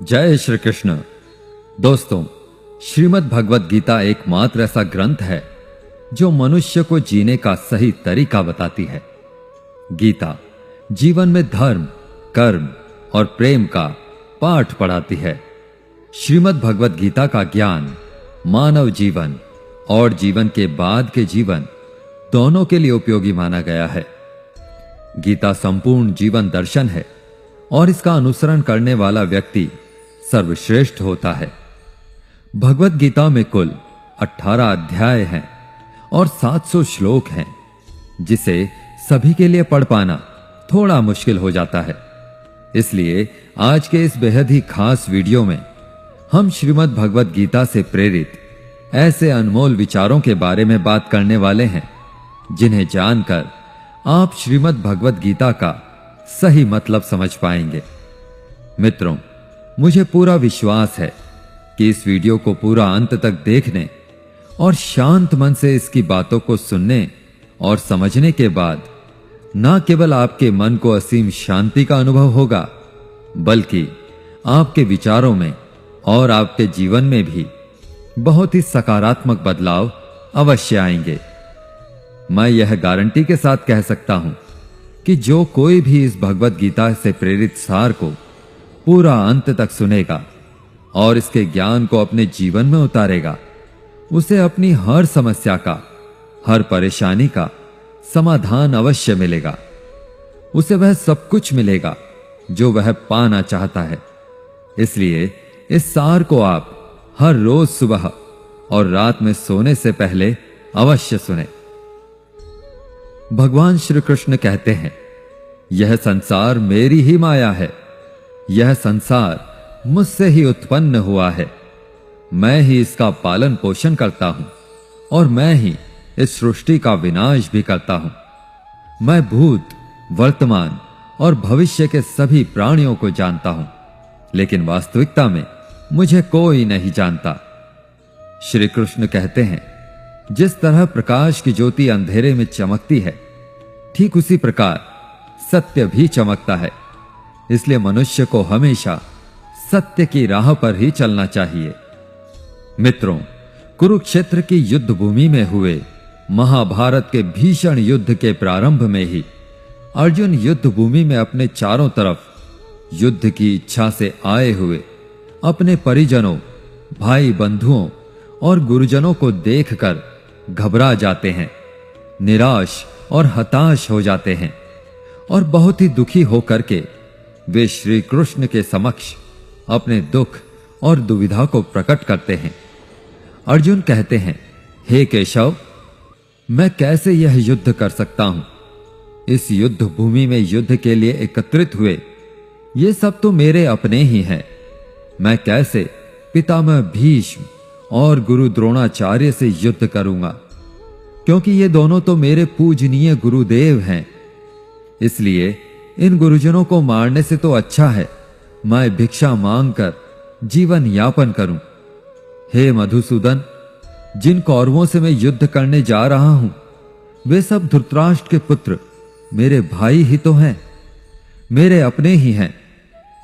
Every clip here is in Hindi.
जय श्री कृष्ण। दोस्तों, श्रीमद् भगवत गीता एकमात्र ऐसा ग्रंथ है जो मनुष्य को जीने का सही तरीका बताती है। गीता जीवन में धर्म, कर्म और प्रेम का पाठ पढ़ाती है। श्रीमद् भगवत गीता का ज्ञान मानव जीवन और जीवन के बाद के जीवन दोनों के लिए उपयोगी माना गया है। गीता संपूर्ण जीवन दर्शन है और इसका अनुसरण करने वाला व्यक्ति सर्वश्रेष्ठ होता है। भगवत गीता में कुल 18 अध्याय हैं और 700 श्लोक हैं, जिसे सभी के लिए पढ़ पाना थोड़ा मुश्किल हो जाता है। इसलिए आज के इस बेहद ही खास वीडियो में हम श्रीमद् भगवत गीता से प्रेरित ऐसे अनमोल विचारों के बारे में बात करने वाले हैं जिन्हें जानकर आप श्रीमद् भगवत गीता का सही मतलब समझ पाएंगे। मित्रों, मुझे पूरा विश्वास है कि इस वीडियो को पूरा अंत तक देखने और शांत मन से इसकी बातों को सुनने और समझने के बाद न केवल आपके मन को असीम शांति का अनुभव होगा, बल्कि आपके विचारों में और आपके जीवन में भी बहुत ही सकारात्मक बदलाव अवश्य आएंगे। मैं यह गारंटी के साथ कह सकता हूं कि जो कोई भी इस भगवत गीता से प्रेरित सार को पूरा अंत तक सुनेगा और इसके ज्ञान को अपने जीवन में उतारेगा, उसे अपनी हर समस्या का, हर परेशानी का समाधान अवश्य मिलेगा। उसे वह सब कुछ मिलेगा जो वह पाना चाहता है। इसलिए इस सार को आप हर रोज सुबह और रात में सोने से पहले अवश्य सुने। भगवान श्री कृष्ण कहते हैं, यह संसार मेरी ही माया है। यह संसार मुझसे ही उत्पन्न हुआ है। मैं ही इसका पालन पोषण करता हूं और मैं ही इस सृष्टि का विनाश भी करता हूं। मैं भूत, वर्तमान और भविष्य के सभी प्राणियों को जानता हूं, लेकिन वास्तविकता में मुझे कोई नहीं जानता। श्री कृष्ण कहते हैं, जिस तरह प्रकाश की ज्योति अंधेरे में चमकती है, ठीक उसी प्रकार सत्य भी चमकता है। इसलिए मनुष्य को हमेशा सत्य की राह पर ही चलना चाहिए। मित्रों, कुरुक्षेत्र की युद्ध भूमि में हुए महाभारत के भीषण युद्ध के प्रारंभ में ही अर्जुन युद्ध भूमि में अपने चारों तरफ युद्ध की इच्छा से आए हुए अपने परिजनों, भाई बंधुओं और गुरुजनों को देखकर घबरा जाते हैं, निराश और हताश हो जाते हैं और बहुत ही दुखी होकर के वे श्री कृष्ण के समक्ष अपने दुख और दुविधा को प्रकट करते हैं। अर्जुन कहते हैं, हे केशव, मैं कैसे यह युद्ध कर सकता हूं? इस युद्ध भूमि में युद्ध के लिए एकत्रित हुए ये सब तो मेरे अपने ही हैं। मैं कैसे पितामह भीष्म और गुरु द्रोणाचार्य से युद्ध करूंगा, क्योंकि ये दोनों तो मेरे पूजनीय गुरुदेव हैं। इसलिए इन गुरुजनों को मारने से तो अच्छा है मैं भिक्षा मांगकर जीवन यापन करूं। हे मधुसूदन, जिन कौरवों से मैं युद्ध करने जा रहा हूं, वे सब धृतराष्ट्र के पुत्र मेरे भाई ही तो हैं, मेरे अपने ही हैं।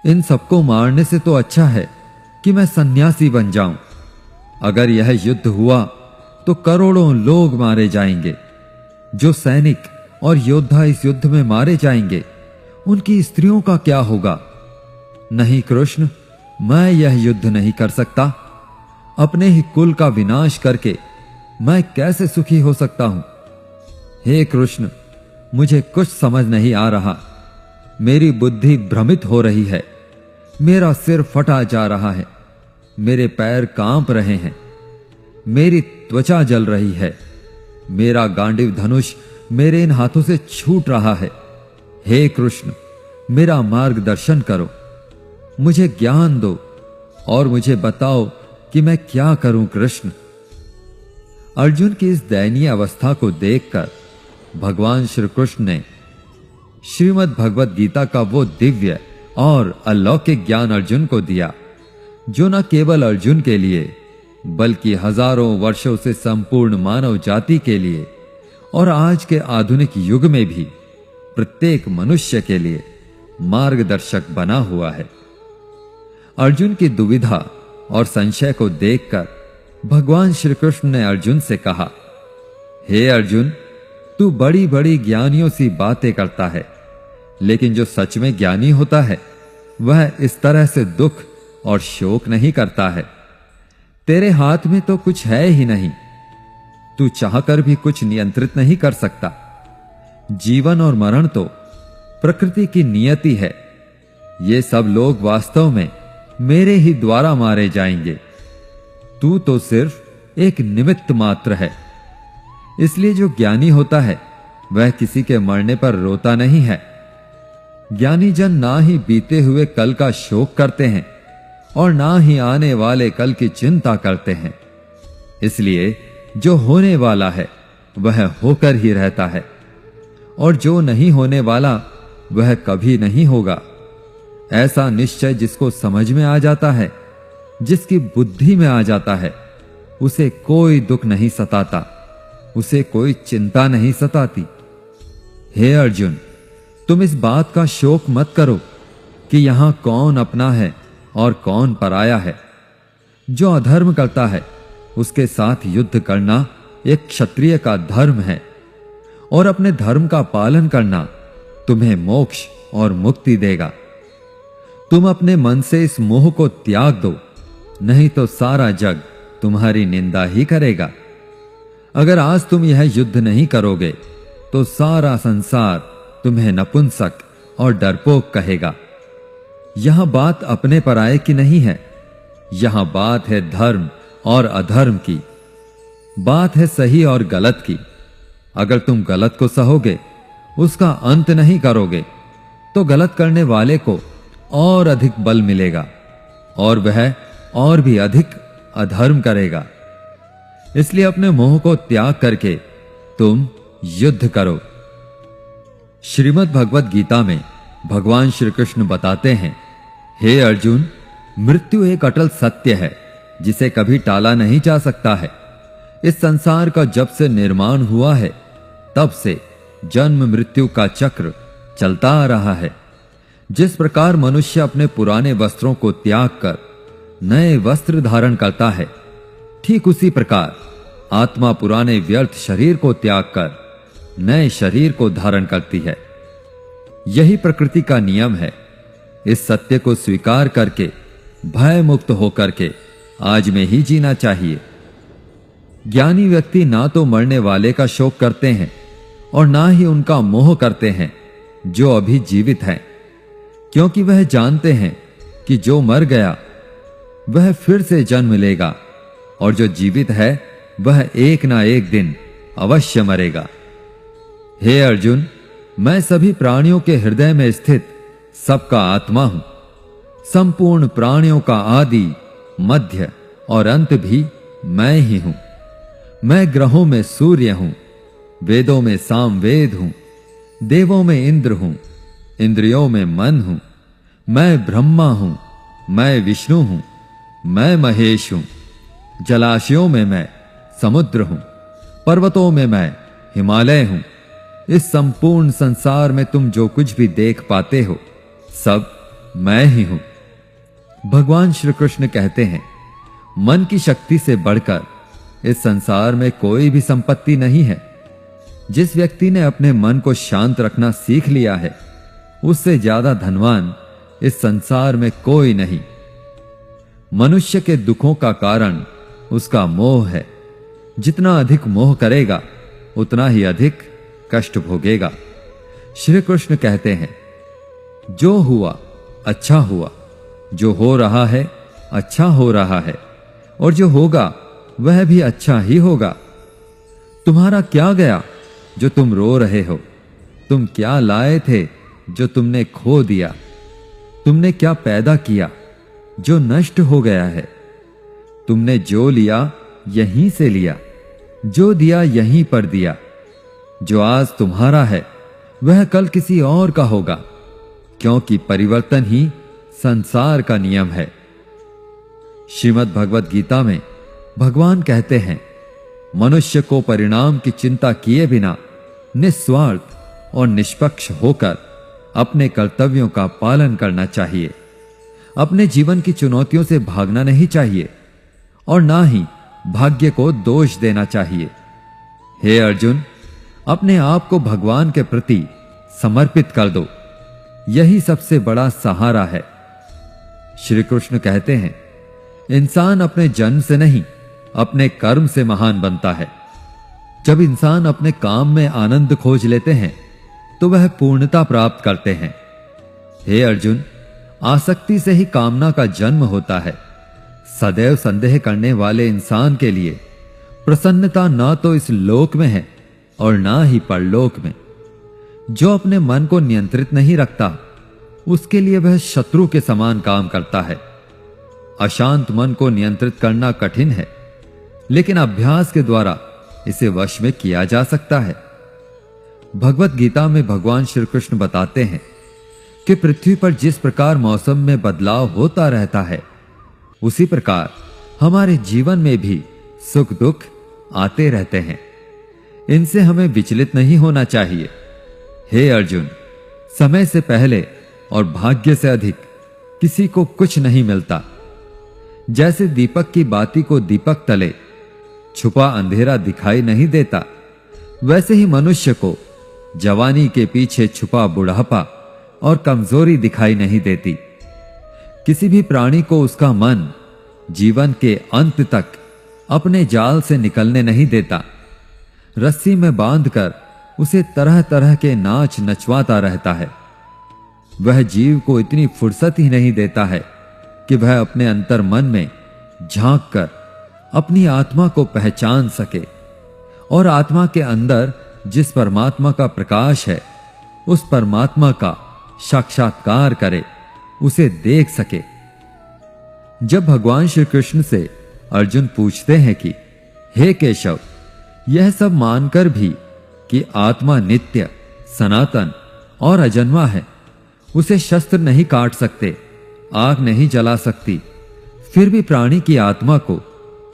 इन सबको मारने से तो अच्छा है कि मैं सन्यासी बन जाऊं। अगर यह युद्ध हुआ तो करोड़ों लोग मारे जाएंगे। जो सैनिक और योद्धा इस युद्ध में मारे जाएंगे, उनकी स्त्रियों का क्या होगा? नहीं कृष्ण, मैं यह युद्ध नहीं कर सकता। अपने ही कुल का विनाश करके मैं कैसे सुखी हो सकता हूं? हे कृष्ण, मुझे कुछ समझ नहीं आ रहा। मेरी बुद्धि भ्रमित हो रही है। मेरा सिर फटा जा रहा है। मेरे पैर कांप रहे हैं। मेरी त्वचा जल रही है। मेरा गांडीव धनुष मेरे इन हाथों से छूट रहा है। हे कृष्ण, मेरा मार्गदर्शन करो, मुझे ज्ञान दो और मुझे बताओ कि मैं क्या करूं कृष्ण। अर्जुन की इस दयनीय अवस्था को देखकर भगवान श्री कृष्ण ने श्रीमद् भगवत गीता का वो दिव्य और अलौकिक ज्ञान अर्जुन को दिया, जो न केवल अर्जुन के लिए बल्कि हजारों वर्षों से संपूर्ण मानव जाति के लिए और आज के आधुनिक युग में भी प्रत्येक मनुष्य के लिए मार्गदर्शक बना हुआ है। अर्जुन की दुविधा और संशय को देखकर भगवान श्री कृष्ण ने अर्जुन से कहा, हे अर्जुन, तू बड़ी बड़ी ज्ञानियों सी बातें करता है, लेकिन जो सच में ज्ञानी होता है वह इस तरह से दुख और शोक नहीं करता है। तेरे हाथ में तो कुछ है ही नहीं, तू चाहकर भी कुछ नियंत्रित नहीं कर सकता। जीवन और मरण तो प्रकृति की नियति है। ये सब लोग वास्तव में मेरे ही द्वारा मारे जाएंगे। तू तो सिर्फ एक निमित्त मात्र है। इसलिए जो ज्ञानी होता है वह किसी के मरने पर रोता नहीं है। ज्ञानी जन ना ही बीते हुए कल का शोक करते हैं और ना ही आने वाले कल की चिंता करते हैं। इसलिए जो होने वाला है वह होकर ही रहता है, और जो नहीं होने वाला वह कभी नहीं होगा। ऐसा निश्चय जिसको समझ में आ जाता है, जिसकी बुद्धि में आ जाता है, उसे कोई दुख नहीं सताता, उसे कोई चिंता नहीं सताती। हे अर्जुन, तुम इस बात का शोक मत करो कि यहां कौन अपना है और कौन पराया है। जो अधर्म करता है उसके साथ युद्ध करना एक क्षत्रिय का धर्म है, और अपने धर्म का पालन करना तुम्हें मोक्ष और मुक्ति देगा। तुम अपने मन से इस मोह को त्याग दो, नहीं तो सारा जग तुम्हारी निंदा ही करेगा। अगर आज तुम यह युद्ध नहीं करोगे तो सारा संसार तुम्हें नपुंसक और डरपोक कहेगा। यहां बात अपने पराये की नहीं है, यहां बात है धर्म और अधर्म की, बात है सही और गलत की। अगर तुम गलत को सहोगे, उसका अंत नहीं करोगे, तो गलत करने वाले को और अधिक बल मिलेगा और वह और भी अधिक अधर्म करेगा। इसलिए अपने मोह को त्याग करके तुम युद्ध करो। श्रीमद् भगवत गीता में भगवान श्री कृष्ण बताते हैं, हे अर्जुन, मृत्यु एक अटल सत्य है जिसे कभी टाला नहीं जा सकता है। इस संसार का जब से निर्माण हुआ है तब से जन्म मृत्यु का चक्र चलता आ रहा है। जिस प्रकार मनुष्य अपने पुराने वस्त्रों को त्याग कर नए वस्त्र धारण करता है, ठीक उसी प्रकार आत्मा पुराने व्यर्थ शरीर को त्याग कर नए शरीर को धारण करती है। यही प्रकृति का नियम है। इस सत्य को स्वीकार करके भय मुक्त होकर के आज में ही जीना चाहिए। ज्ञानी व्यक्ति ना तो मरने वाले का शोक करते हैं और ना ही उनका मोह करते हैं जो अभी जीवित हैं, क्योंकि वह जानते हैं कि जो मर गया वह फिर से जन्म लेगा और जो जीवित है वह एक ना एक दिन अवश्य मरेगा। हे अर्जुन, मैं सभी प्राणियों के हृदय में स्थित सबका आत्मा हूं। संपूर्ण प्राणियों का आदि, मध्य और अंत भी मैं ही हूं। मैं ग्रहों में सूर्य हूं, वेदों में सामवेद हूं, देवों में इंद्र हूं, इंद्रियों में मन हूं। मैं ब्रह्मा हूं, मैं विष्णु हूं, मैं महेश हूं। जलाशयों में मैं समुद्र हूं, पर्वतों में मैं हिमालय हूं। इस संपूर्ण संसार में तुम जो कुछ भी देख पाते हो सब मैं ही हूं। भगवान श्री कृष्ण कहते हैं, मन की शक्ति से बढ़कर इस संसार में कोई भी संपत्ति नहीं है। जिस व्यक्ति ने अपने मन को शांत रखना सीख लिया है, उससे ज्यादा धनवान इस संसार में कोई नहीं। मनुष्य के दुखों का कारण उसका मोह है। जितना अधिक मोह करेगा उतना ही अधिक कष्ट भोगेगा। श्री कृष्ण कहते हैं, जो हुआ अच्छा हुआ, जो हो रहा है अच्छा हो रहा है, और जो होगा वह भी अच्छा ही होगा। तुम्हारा क्या गया जो तुम रो रहे हो? तुम क्या लाए थे जो तुमने खो दिया? तुमने क्या पैदा किया जो नष्ट हो गया है? तुमने जो लिया यहीं से लिया, जो दिया यहीं पर दिया। जो आज तुम्हारा है वह कल किसी और का होगा, क्योंकि परिवर्तन ही संसार का नियम है। श्रीमद् भगवत गीता में भगवान कहते हैं, मनुष्य को परिणाम की चिंता किए बिना निस्वार्थ और निष्पक्ष होकर अपने कर्तव्यों का पालन करना चाहिए। अपने जीवन की चुनौतियों से भागना नहीं चाहिए और ना ही भाग्य को दोष देना चाहिए। हे अर्जुन, अपने आप को भगवान के प्रति समर्पित कर दो, यही सबसे बड़ा सहारा है। श्री कृष्ण कहते हैं, इंसान अपने जन्म से नहीं, अपने कर्म से महान बनता है। जब इंसान अपने काम में आनंद खोज लेते हैं तो वह पूर्णता प्राप्त करते हैं। हे अर्जुन, आसक्ति से ही कामना का जन्म होता है। सदैव संदेह करने वाले इंसान के लिए प्रसन्नता न तो इस लोक में है और ना ही परलोक में। जो अपने मन को नियंत्रित नहीं रखता, उसके लिए वह शत्रु के समान काम करता है। अशांत मन को नियंत्रित करना कठिन है, लेकिन अभ्यास के द्वारा इसे वश में किया जा सकता है। भगवत गीता में भगवान श्री कृष्ण बताते हैं कि पृथ्वी पर जिस प्रकार मौसम में बदलाव होता रहता है, उसी प्रकार हमारे जीवन में भी सुख दुख आते रहते हैं। इनसे हमें विचलित नहीं होना चाहिए। हे अर्जुन, समय से पहले और भाग्य से अधिक किसी को कुछ नहीं मिलता। जैसे दीपक की बाती को दीपक तले छुपा अंधेरा दिखाई नहीं देता, वैसे ही मनुष्य को जवानी के पीछे छुपा बुढ़ापा और कमजोरी दिखाई नहीं देती। किसी भी प्राणी को उसका मन जीवन के अंत तक अपने जाल से निकलने नहीं देता। रस्सी में बांधकर उसे तरह तरह के नाच नचवाता रहता है। वह जीव को इतनी फुर्सत ही नहीं देता है कि वह अपने अंतर मन में झांक कर अपनी आत्मा को पहचान सके और आत्मा के अंदर जिस परमात्मा का प्रकाश है, उस परमात्मा का साक्षात्कार करे, उसे देख सके। जब भगवान श्री कृष्ण से अर्जुन पूछते हैं कि हे केशव, यह सब मानकर भी कि आत्मा नित्य, सनातन और अजन्मा है, उसे शस्त्र नहीं काट सकते, आग नहीं जला सकती, फिर भी प्राणी की आत्मा को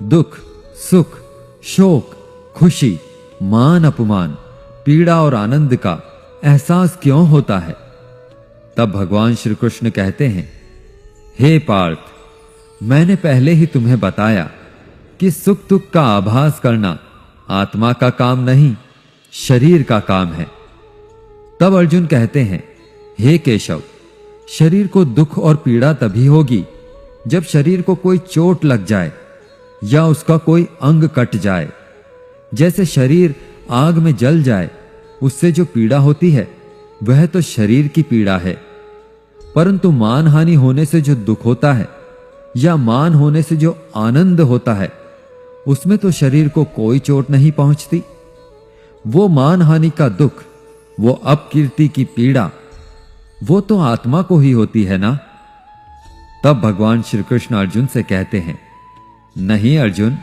दुख, सुख, शोक, खुशी, मान अपमान, पीड़ा और आनंद का एहसास क्यों होता है? तब भगवान श्री कृष्ण कहते हैं, हे पार्थ, मैंने पहले ही तुम्हें बताया कि सुख दुख का आभास करना आत्मा का काम नहीं, शरीर का काम है। तब अर्जुन कहते हैं, हे केशव, शरीर को दुख और पीड़ा तभी होगी जब शरीर को कोई चोट लग जाए या उसका कोई अंग कट जाए। जैसे शरीर आग में जल जाए, उससे जो पीड़ा होती है वह तो शरीर की पीड़ा है, परंतु मानहानि होने से जो दुख होता है या मान होने से जो आनंद होता है, उसमें तो शरीर को कोई चोट नहीं पहुंचती। वो मानहानि का दुख, वो अपकीर्ति की पीड़ा, वो तो आत्मा को ही होती है ना। तब भगवान श्री कृष्ण अर्जुन से कहते हैं, नहीं अर्जुन,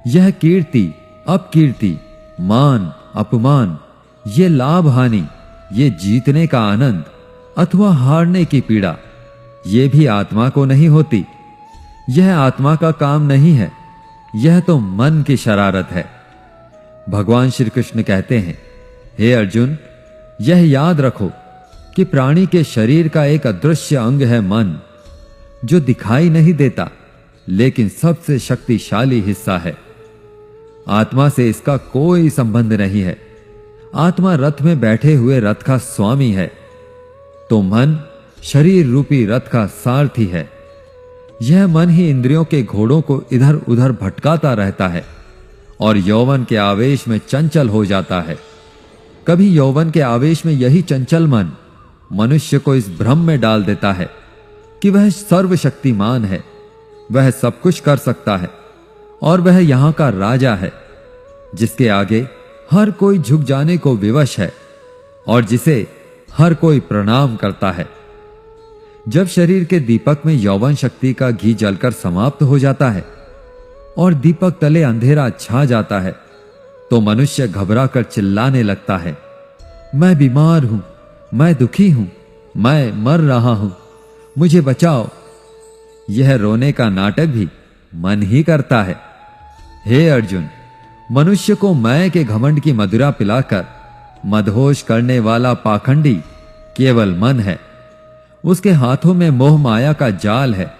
यह कीर्ति, अपकीर्ति, मान, अपमान, ये लाभ हानि, ये जीतने का आनंद अथवा हारने की पीड़ा, ये भी आत्मा को नहीं होती। यह आत्मा का काम नहीं है, यह तो मन की शरारत है। भगवान श्री कृष्ण कहते हैं, हे अर्जुन, यह याद रखो कि प्राणी के शरीर का एक अदृश्य अंग है मन, जो दिखाई नहीं देता लेकिन सबसे शक्तिशाली हिस्सा है। आत्मा से इसका कोई संबंध नहीं है। आत्मा रथ में बैठे हुए रथ का स्वामी है, तो मन शरीर रूपी रथ का सारथी है। यह मन ही इंद्रियों के घोड़ों को इधर उधर भटकाता रहता है और यौवन के आवेश में चंचल हो जाता है। कभी यौवन के आवेश में यही चंचल मन मनुष्य को इस भ्रम में डाल देता है कि वह सर्वशक्तिमान है, वह सब कुछ कर सकता है और वह यहां का राजा है, जिसके आगे हर कोई झुक जाने को विवश है और जिसे हर कोई प्रणाम करता है। जब शरीर के दीपक में यौवन शक्ति का घी जलकर समाप्त हो जाता है और दीपक तले अंधेरा छा जाता है, तो मनुष्य घबरा कर चिल्लाने लगता है, मैं बीमार हूं, मैं दुखी हूं, मैं मर रहा हूं, मुझे बचाओ। यह रोने का नाटक भी मन ही करता है। हे अर्जुन, मनुष्य को मैं के घमंड की मदिरा पिलाकर मदहोश करने वाला पाखंडी केवल मन है। उसके हाथों में मोह माया का जाल है,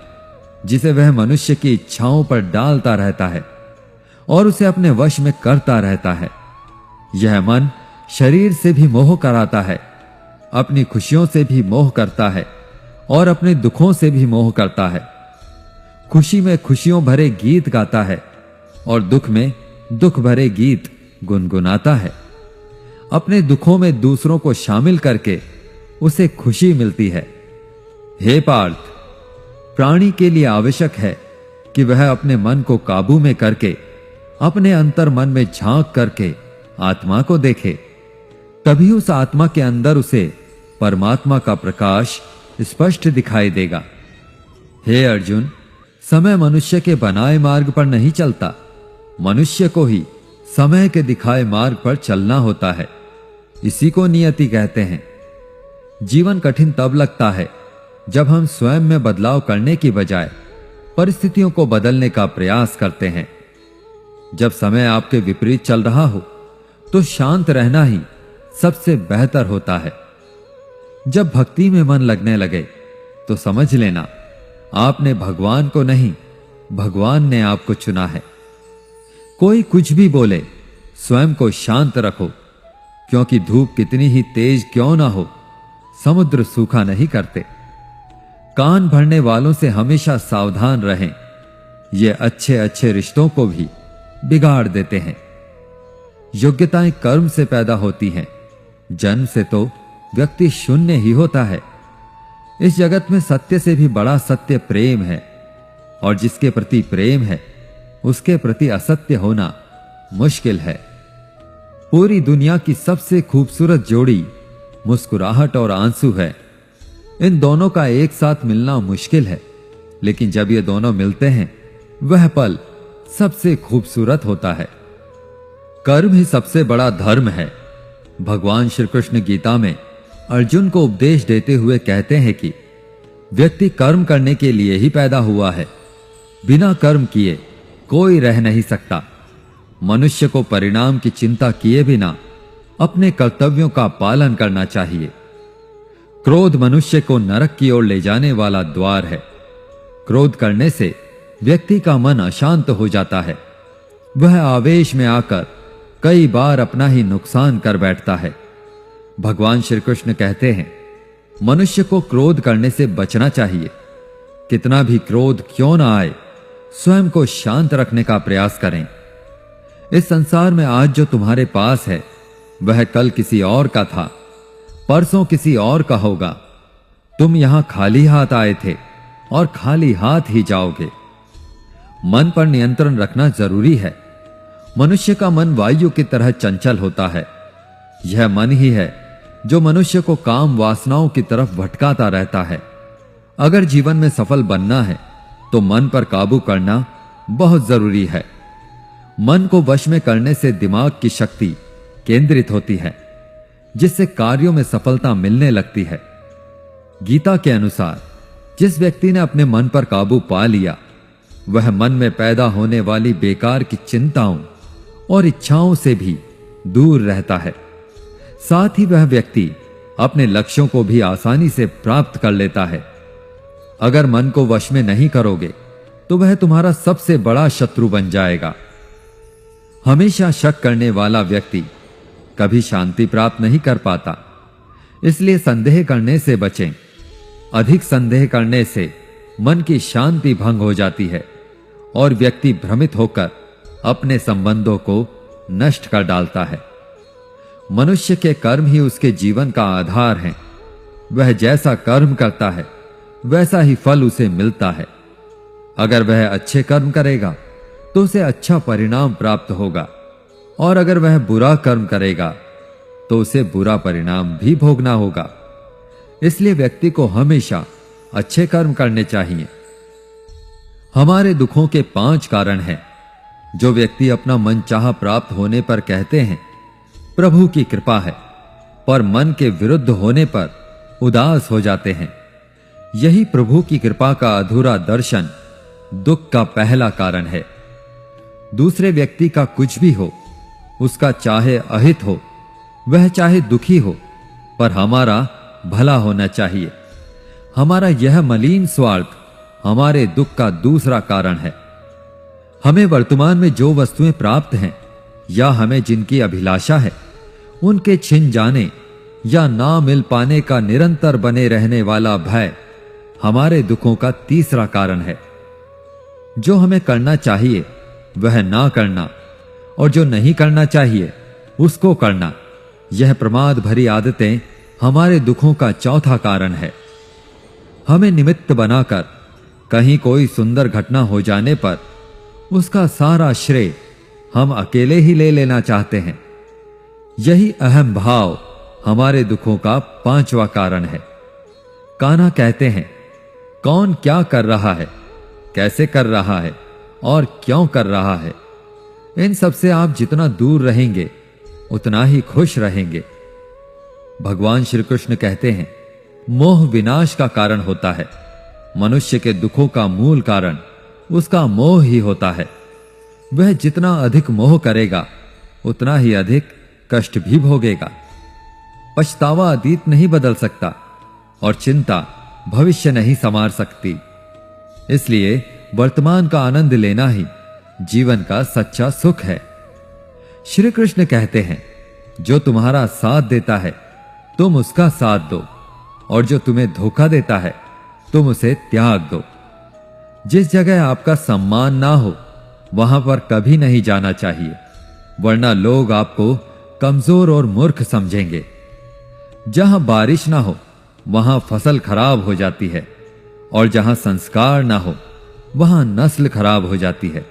जिसे वह मनुष्य की इच्छाओं पर डालता रहता है और उसे अपने वश में करता रहता है। यह मन शरीर से भी मोह कराता है, अपनी खुशियों से भी मोह करता है और अपने दुखों से भी मोह करता है। खुशी में खुशियों भरे गीत गाता है और दुख में दुख भरे गीत गुनगुनाता है। अपने दुखों में दूसरों को शामिल करके उसे खुशी मिलती है। हे पार्थ, प्राणी के लिए आवश्यक है कि वह अपने मन को काबू में करके अपने अंतर मन में झांक करके आत्मा को देखे, तभी उस आत्मा के अंदर उसे परमात्मा का प्रकाश स्पष्ट दिखाई देगा। हे अर्जुन, समय मनुष्य के बनाए मार्ग पर नहीं चलता, मनुष्य को ही समय के दिखाए मार्ग पर चलना होता है। इसी को नियति कहते हैं। जीवन कठिन तब लगता है जब हम स्वयं में बदलाव करने की बजाय परिस्थितियों को बदलने का प्रयास करते हैं। जब समय आपके विपरीत चल रहा हो तो शांत रहना ही सबसे बेहतर होता है। जब भक्ति में मन लगने लगे तो समझ लेना आपने भगवान को नहीं, भगवान ने आपको चुना है। कोई कुछ भी बोले, स्वयं को शांत रखो, क्योंकि धूप कितनी ही तेज क्यों ना हो, समुद्र सूखा नहीं करते। कान भरने वालों से हमेशा सावधान रहें, ये अच्छे अच्छे रिश्तों को भी बिगाड़ देते हैं। योग्यताएं कर्म से पैदा होती हैं, जन्म से तो व्यक्ति शून्य ही होता है। इस जगत में सत्य से भी बड़ा सत्य प्रेम है, और जिसके प्रति प्रेम है उसके प्रति असत्य होना मुश्किल है। पूरी दुनिया की सबसे खूबसूरत जोड़ी मुस्कुराहट और आंसू है। इन दोनों का एक साथ मिलना मुश्किल है, लेकिन जब ये दोनों मिलते हैं वह पल सबसे खूबसूरत होता है। कर्म ही सबसे बड़ा धर्म है। भगवान श्री कृष्ण गीता में अर्जुन को उपदेश देते हुए कहते हैं कि व्यक्ति कर्म करने के लिए ही पैदा हुआ है, बिना कर्म किए कोई रह नहीं सकता। मनुष्य को परिणाम की चिंता किए बिना अपने कर्तव्यों का पालन करना चाहिए। क्रोध मनुष्य को नरक की ओर ले जाने वाला द्वार है। क्रोध करने से व्यक्ति का मन अशांत हो जाता है। वह आवेश में आकर कई बार अपना ही नुकसान कर बैठता है। भगवान श्री कृष्ण कहते हैं, मनुष्य को क्रोध करने से बचना चाहिए। कितना भी क्रोध क्यों ना आए, स्वयं को शांत रखने का प्रयास करें। इस संसार में आज जो तुम्हारे पास है वह कल किसी और का था, परसों किसी और का होगा। तुम यहां खाली हाथ आए थे और खाली हाथ ही जाओगे। मन पर नियंत्रण रखना जरूरी है। मनुष्य का मन वायु की तरह चंचल होता है। यह मन ही है जो मनुष्य को काम वासनाओं की तरफ भटकाता रहता है। अगर जीवन में सफल बनना है तो मन पर काबू करना बहुत जरूरी है। मन को वश में करने से दिमाग की शक्ति केंद्रित होती है, जिससे कार्यों में सफलता मिलने लगती है। गीता के अनुसार जिस व्यक्ति ने अपने मन पर काबू पा लिया, वह मन में पैदा होने वाली बेकार की चिंताओं और इच्छाओं से भी दूर रहता है। साथ ही वह व्यक्ति अपने लक्ष्यों को भी आसानी से प्राप्त कर लेता है। अगर मन को वश में नहीं करोगे तो वह तुम्हारा सबसे बड़ा शत्रु बन जाएगा। हमेशा शक करने वाला व्यक्ति कभी शांति प्राप्त नहीं कर पाता। इसलिए संदेह करने से बचें। अधिक संदेह करने से मन की शांति भंग हो जाती है और व्यक्ति भ्रमित होकर अपने संबंधों को नष्ट कर डालता है। मनुष्य के कर्म ही उसके जीवन का आधार हैं। वह जैसा कर्म करता है वैसा ही फल उसे मिलता है। अगर वह अच्छे कर्म करेगा तो उसे अच्छा परिणाम प्राप्त होगा, और अगर वह बुरा कर्म करेगा तो उसे बुरा परिणाम भी भोगना होगा। इसलिए व्यक्ति को हमेशा अच्छे कर्म करने चाहिए। हमारे दुखों के 5 कारण हैं जो व्यक्ति अपना मन चाहा प्राप्त होने पर कहते हैं प्रभु की कृपा है, पर मन के विरुद्ध होने पर उदास हो जाते हैं। यही प्रभु की कृपा का अधूरा दर्शन दुख का पहला कारण है। दूसरे व्यक्ति का कुछ भी हो, उसका चाहे अहित हो, वह चाहे दुखी हो, पर हमारा भला होना चाहिए। हमारा यह मलिन स्वार्थ हमारे दुख का दूसरा कारण है। हमें वर्तमान में जो वस्तुएं प्राप्त हैं या हमें जिनकी अभिलाषा है, उनके छिन जाने या ना मिल पाने का निरंतर बने रहने वाला भय हमारे दुखों का तीसरा कारण है। जो हमें करना चाहिए वह ना करना और जो नहीं करना चाहिए उसको करना, यह प्रमाद भरी आदतें हमारे दुखों का चौथा कारण है। हमें निमित्त बनाकर कहीं कोई सुंदर घटना हो जाने पर उसका सारा श्रेय हम अकेले ही ले लेना चाहते हैं। यही अहम भाव हमारे दुखों का पांचवा कारण है। कान्हा कहते हैं, कौन क्या कर रहा है, कैसे कर रहा है और क्यों कर रहा है, इन सब से आप जितना दूर रहेंगे उतना ही खुश रहेंगे। भगवान श्री कृष्ण कहते हैं, मोह विनाश का कारण होता है। मनुष्य के दुखों का मूल कारण उसका मोह ही होता है। वह जितना अधिक मोह करेगा उतना ही अधिक कष्ट भी भोगेगा। पछतावा अतीत नहीं बदल सकता और चिंता भविष्य नहीं संवार सकती। इसलिए वर्तमान का आनंद लेना ही जीवन का सच्चा सुख है। श्री कृष्ण कहते हैं, जो तुम्हारा साथ देता है तुम उसका साथ दो, और जो तुम्हें धोखा देता है तुम उसे त्याग दो। जिस जगह आपका सम्मान ना हो वहां पर कभी नहीं जाना चाहिए, वरना लोग आपको कमजोर और मूर्ख समझेंगे। जहां बारिश ना हो वहां फसल खराब हो जाती है, और जहां संस्कार ना हो वहां नस्ल खराब हो जाती है।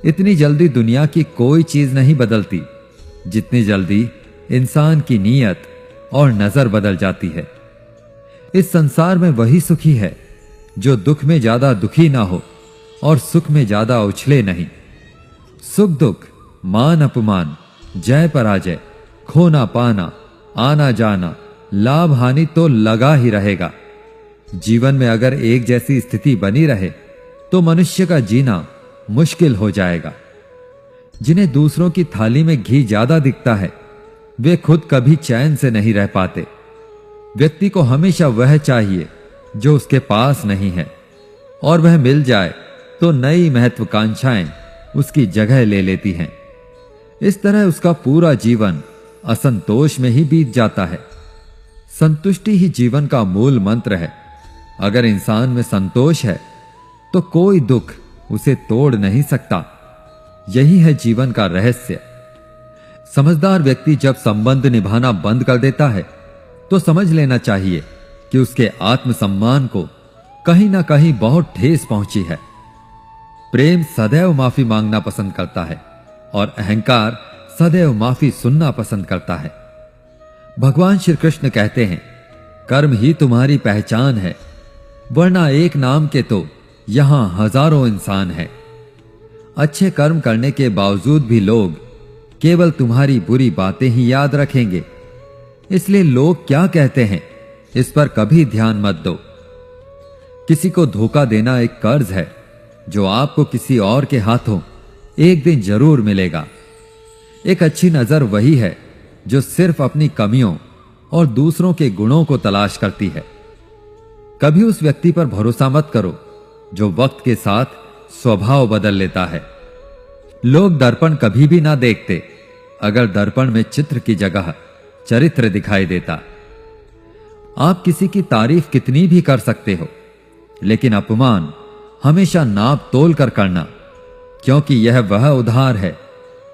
इतनी जल्दी दुनिया की कोई चीज नहीं बदलती जितनी जल्दी इंसान की नीयत और नजर बदल जाती है। इस संसार में वही सुखी है जो दुख में ज्यादा दुखी ना हो और सुख में ज्यादा उछले नहीं। सुख दुख, मान अपमान, जय पराजय, खोना पाना, आना जाना, लाभ हानि तो लगा ही रहेगा। जीवन में अगर एक जैसी स्थिति बनी रहे तो मनुष्य का जीना मुश्किल हो जाएगा। जिन्हें दूसरों की थाली में घी ज्यादा दिखता है वे खुद कभी चैन से नहीं रह पाते। व्यक्ति को हमेशा वह चाहिए जो उसके पास नहीं है, और वह मिल जाए तो नई महत्वाकांक्षाएं उसकी जगह ले लेती हैं। इस तरह उसका पूरा जीवन असंतोष में ही बीत जाता है। संतुष्टि ही जीवन का मूल मंत्र है। अगर इंसान में संतोष है तो कोई दुख उसे तोड़ नहीं सकता। यही है जीवन का रहस्य। समझदार व्यक्ति जब संबंध निभाना बंद कर देता है तो समझ लेना चाहिए कि उसके आत्मसम्मान को कहीं ना कहीं बहुत ठेस पहुंची है। प्रेम सदैव माफी मांगना पसंद करता है और अहंकार सदैव माफी सुनना पसंद करता है। भगवान श्री कृष्ण कहते हैं, कर्म ही तुम्हारी पहचान है, वरना एक नाम के तो यहां हजारों इंसान हैं। अच्छे कर्म करने के बावजूद भी लोग केवल तुम्हारी बुरी बातें ही याद रखेंगे। इसलिए लोग क्या कहते हैं इस पर कभी ध्यान मत दो। किसी को धोखा देना एक कर्ज है जो आपको किसी और के हाथों एक दिन जरूर मिलेगा। एक अच्छी नजर वही है जो सिर्फ अपनी कमियों और दूसरों के गुणों को तलाश करती है। कभी उस व्यक्ति पर भरोसा मत करो जो वक्त के साथ स्वभाव बदल लेता है। लोग दर्पण कभी भी ना देखते अगर दर्पण में चित्र की जगह चरित्र दिखाई देता। आप किसी की तारीफ कितनी भी कर सकते हो, लेकिन अपमान हमेशा नाप तोल कर करना, क्योंकि यह वह उधार है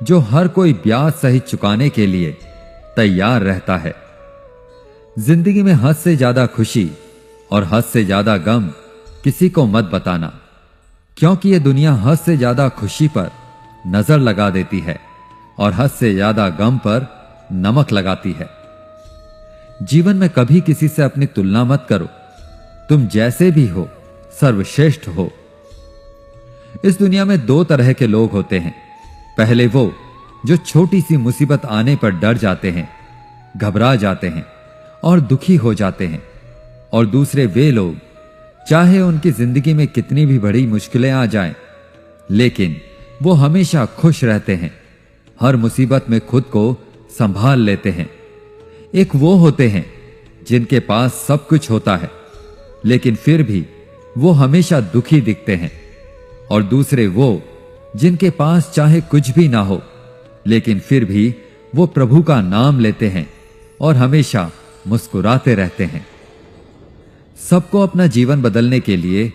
जो हर कोई ब्याज सहित चुकाने के लिए तैयार रहता है। जिंदगी में हद से ज्यादा खुशी और हद से ज्यादा गम किसी को मत बताना, क्योंकि यह दुनिया हद से ज्यादा खुशी पर नजर लगा देती है और हद से ज्यादा गम पर नमक लगाती है। जीवन में कभी किसी से अपनी तुलना मत करो। तुम जैसे भी हो सर्वश्रेष्ठ हो। इस दुनिया में दो तरह के लोग होते हैं। पहले वो जो छोटी सी मुसीबत आने पर डर जाते हैं, घबरा जाते हैं और दुखी हो जाते हैं, और दूसरे वे लोग चाहे उनकी जिंदगी में कितनी भी बड़ी मुश्किलें आ जाएं, लेकिन वो हमेशा खुश रहते हैं, हर मुसीबत में खुद को संभाल लेते हैं। एक वो होते हैं जिनके पास सब कुछ होता है लेकिन फिर भी वो हमेशा दुखी दिखते हैं, और दूसरे वो जिनके पास चाहे कुछ भी ना हो, लेकिन फिर भी वो प्रभु का नाम लेते हैं और हमेशा मुस्कुराते रहते हैं। सबको अपना जीवन बदलने के लिए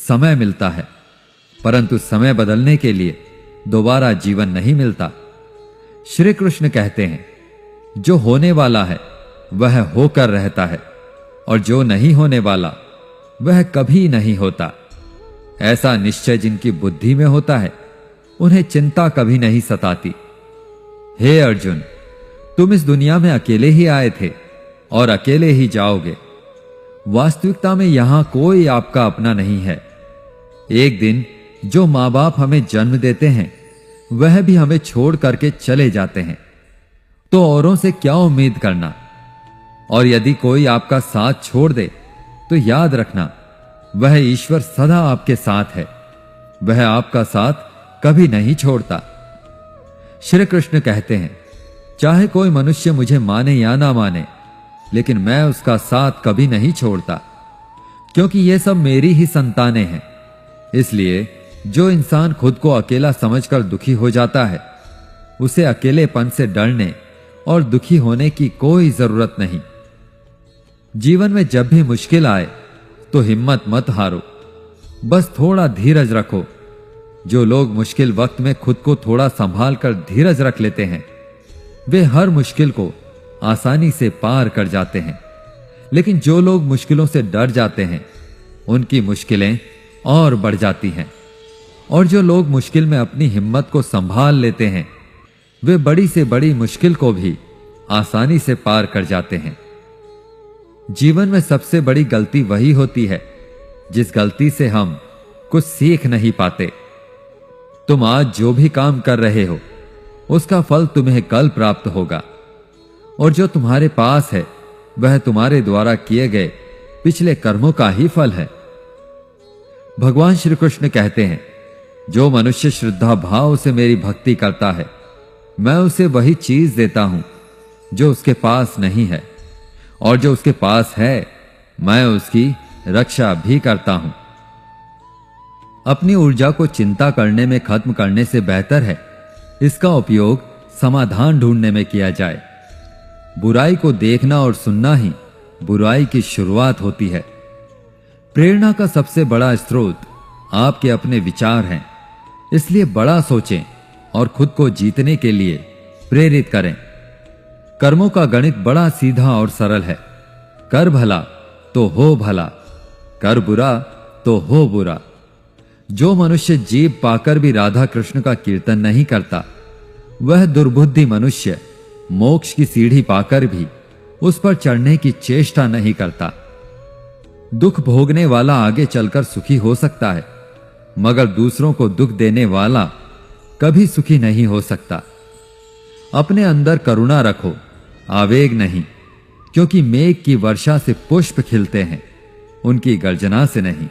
समय मिलता है, परंतु समय बदलने के लिए दोबारा जीवन नहीं मिलता। श्री कृष्ण कहते हैं, जो होने वाला है वह होकर रहता है, और जो नहीं होने वाला वह कभी नहीं होता। ऐसा निश्चय जिनकी बुद्धि में होता है, उन्हें चिंता कभी नहीं सताती। हे अर्जुन, तुम इस दुनिया में अकेले ही आए थे और अकेले ही जाओगे। वास्तविकता में यहां कोई आपका अपना नहीं है। एक दिन जो मां बाप हमें जन्म देते हैं, वह भी हमें छोड़ करके चले जाते हैं, तो औरों से क्या उम्मीद करना। और यदि कोई आपका साथ छोड़ दे, तो याद रखना, वह ईश्वर सदा आपके साथ है। वह आपका साथ कभी नहीं छोड़ता। श्री कृष्ण कहते हैं, चाहे कोई मनुष्य मुझे माने या ना माने, लेकिन मैं उसका साथ कभी नहीं छोड़ता, क्योंकि ये सब मेरी ही संतानें हैं। इसलिए जो इंसान खुद को अकेला समझकर दुखी हो जाता है, उसे अकेलेपन से डरने और दुखी होने की कोई जरूरत नहीं। जीवन में जब भी मुश्किल आए तो हिम्मत मत हारो, बस थोड़ा धीरज रखो। जो लोग मुश्किल वक्त में खुद को थोड़ा संभाल कर धीरज रख लेते हैं, वे हर मुश्किल को आसानी से पार कर जाते हैं। लेकिन जो लोग मुश्किलों से डर जाते हैं, उनकी मुश्किलें और बढ़ जाती हैं। और जो लोग मुश्किल में अपनी हिम्मत को संभाल लेते हैं, वे बड़ी से बड़ी मुश्किल को भी आसानी से पार कर जाते हैं। जीवन में सबसे बड़ी गलती वही होती है जिस गलती से हम कुछ सीख नहीं पाते। तुम आज जो भी काम कर रहे हो, उसका फल तुम्हें कल प्राप्त होगा, और जो तुम्हारे पास है वह तुम्हारे द्वारा किए गए पिछले कर्मों का ही फल है। भगवान श्री कृष्ण कहते हैं, जो मनुष्य श्रद्धा भाव से मेरी भक्ति करता है, मैं उसे वही चीज देता हूं जो उसके पास नहीं है, और जो उसके पास है, मैं उसकी रक्षा भी करता हूं। अपनी ऊर्जा को चिंता करने में खत्म करने से बेहतर है इसका उपयोग समाधान ढूंढने में किया जाए। बुराई को देखना और सुनना ही बुराई की शुरुआत होती है। प्रेरणा का सबसे बड़ा स्रोत आपके अपने विचार हैं, इसलिए बड़ा सोचें और खुद को जीतने के लिए प्रेरित करें। कर्मों का गणित बड़ा सीधा और सरल है। कर भला तो हो भला, कर बुरा तो हो बुरा। जो मनुष्य जीभ पाकर भी राधा कृष्ण का कीर्तन नहीं करता, वह दुर्बुद्धि मनुष्य मोक्ष की सीढ़ी पाकर भी उस पर चढ़ने की चेष्टा नहीं करता। दुख भोगने वाला आगे चलकर सुखी हो सकता है, मगर दूसरों को दुख देने वाला कभी सुखी नहीं हो सकता। अपने अंदर करुणा रखो, आवेग नहीं, क्योंकि मेघ की वर्षा से पुष्प खिलते हैं, उनकी गर्जना से नहीं।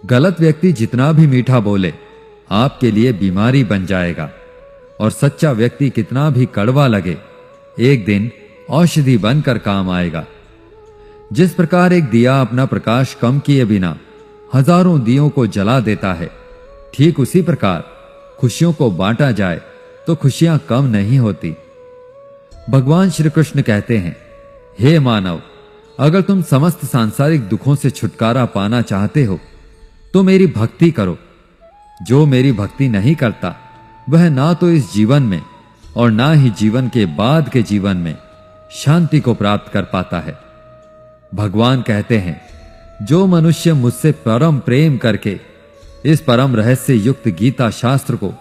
गलत व्यक्ति जितना भी मीठा बोले, आपके लिए बीमारी बन जाएगा, और सच्चा व्यक्ति कितना भी कड़वा लगे, एक दिन औषधि बनकर काम आएगा। जिस प्रकार एक दिया अपना प्रकाश कम किए बिना हजारों दियों को जला देता है, ठीक उसी प्रकार खुशियों को बांटा जाए तो खुशियां कम नहीं होती। भगवान श्री कृष्ण कहते हैं, हे मानव, अगर तुम समस्त सांसारिक दुखों से छुटकारा पाना चाहते हो तो मेरी भक्ति करो। जो मेरी भक्ति नहीं करता, वह ना तो इस जीवन में और ना ही जीवन के बाद के जीवन में शांति को प्राप्त कर पाता है। भगवान कहते हैं, जो मनुष्य मुझसे परम प्रेम करके इस परम रहस्य युक्त गीता शास्त्र को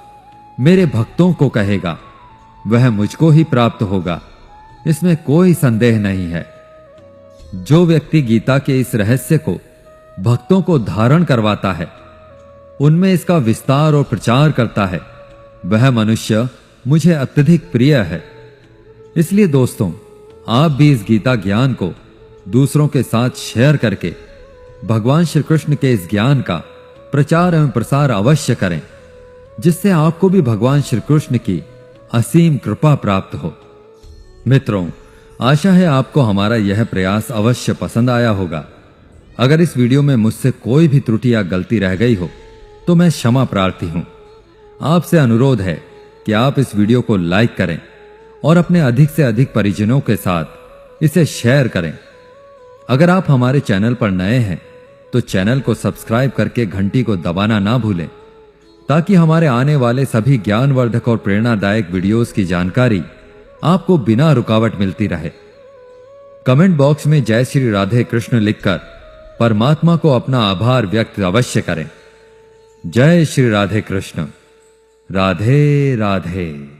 मेरे भक्तों को कहेगा, वह मुझको ही प्राप्त होगा, इसमें कोई संदेह नहीं है। जो व्यक्ति गीता के इस रहस्य को भक्तों को धारण करवाता है, उनमें इसका विस्तार और प्रचार करता है, वह मनुष्य मुझे अत्यधिक प्रिय है। इसलिए दोस्तों, आप भी इस गीता ज्ञान को दूसरों के साथ शेयर करके भगवान श्री कृष्ण के इस ज्ञान का प्रचार एवं प्रसार अवश्य करें, जिससे आपको भी भगवान श्री कृष्ण की असीम कृपा प्राप्त हो। मित्रों, आशा है आपको हमारा यह प्रयास अवश्य पसंद आया होगा। अगर इस वीडियो में मुझसे कोई भी त्रुटि या गलती रह गई हो तो मैं क्षमा प्रार्थी हूं। आपसे अनुरोध है कि आप इस वीडियो को लाइक करें और अपने अधिक से अधिक परिजनों के साथ इसे शेयर करें। अगर आप हमारे चैनल पर नए हैं तो चैनल को सब्सक्राइब करके घंटी को दबाना ना भूलें, ताकि हमारे आने वाले सभी ज्ञानवर्धक और प्रेरणादायक वीडियोस की जानकारी आपको बिना रुकावट मिलती रहे। कमेंट बॉक्स में जय श्री राधे कृष्ण लिखकर परमात्मा को अपना आभार व्यक्त अवश्य करें। जय श्री राधे कृष्ण। राधे राधे।